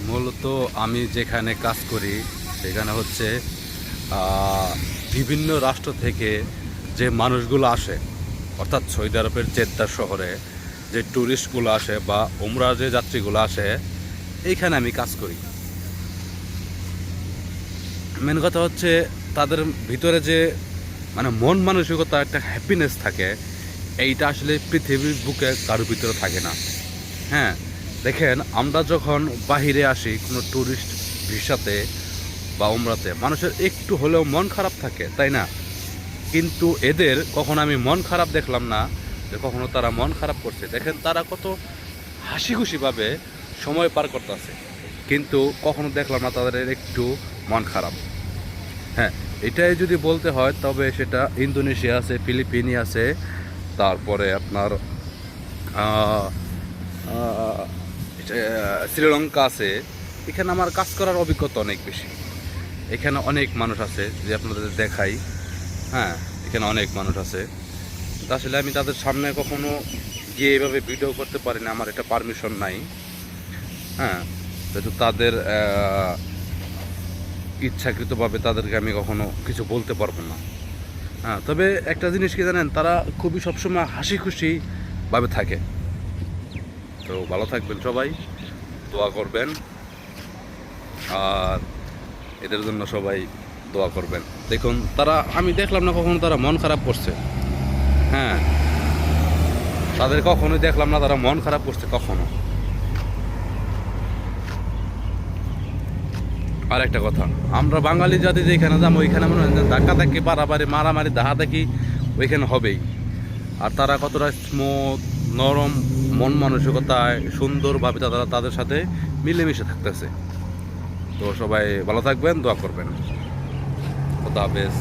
মূলত আমি যেখানে কাজ করি সেখানে হচ্ছে বিভিন্ন রাষ্ট্র থেকে যে মানুষগুলো আসে, অর্থাৎ সৌদি আরবের জেদ্দা শহরে যে ট্যুরিস্টগুলো আসে বা উমরা যে যাত্রীগুলো আসে, এইখানে আমি কাজ করি। মেন কথা হচ্ছে তাদের ভিতরে যে মানে মন মানসিকতা, একটা হ্যাপিনেস থাকে, এইটা আসলে পৃথিবীর বুকে কারোর ভিতরে থাকে না। হ্যাঁ, দেখেন আমরা যখন বাহিরে আসি কোনো ট্যুরিস্ট ভিসাতে বা উমরাতে, মানুষের একটু হলেও মন খারাপ থাকে, তাই না? কিন্তু এদের কখনো আমি মন খারাপ দেখলাম না, যে কখনো তারা মন খারাপ করছে। দেখেন তারা কত হাসি খুশিভাবে সময় পার করতেছে, কিন্তু কখনো দেখলাম না তাদের একটু মন খারাপ। হ্যাঁ, এটাই যদি বলতে হয় তবে সেটা ইন্দোনেশিয়া আছে, ফিলিপিনি আছে, তারপরে আপনার আহ, আহ, শ্রীলঙ্কা আছে। এখানে আমার কাজ করার অভিজ্ঞতা অনেক বেশি। এখানে অনেক মানুষ আছে, যে আপনাদের দেখাই। হ্যাঁ, এখানে অনেক মানুষ আছে, তা আসলে আমি তাদের সামনে কখনো গিয়ে এভাবে ভিডিও করতে পারি না, আমার এটা পারমিশন নাই। হ্যাঁ, যেহেতু তাদের ইচ্ছাকৃতভাবে তাদেরকে আমি কখনো কিছু বলতে পারবো না। হ্যাঁ, তবে একটা জিনিস কি জানেন, তারা খুবই সবসময় হাসি খুশিভাবে থাকে। তো ভালো থাকবেন সবাই, দোয়া করবেন, আর এদের জন্য সবাই দোয়া করবেন। দেখুন তারা, আমি দেখলাম না কখনো তারা মন খারাপ করছে। হ্যাঁ, তাদের কখনোই দেখলাম না তারা মন খারাপ করছে কখনো। আর একটা কথা, আমরা বাঙালি জাতি যেখানে যাবো ওইখানে মনে হয় ধাক্কা ধাক্কি, পারাপারি, মারামারি, দাহাদাকি ওইখানে হবেই। আর তারা কতটা স্মুথ, নরম মন মানসিকতায় সুন্দরভাবে তারা তাদের সাথে মিলেমিশে থাকতেছে। তো সবাই ভালো থাকবেন, দোয়া করবেন। খোদা হাফেজ।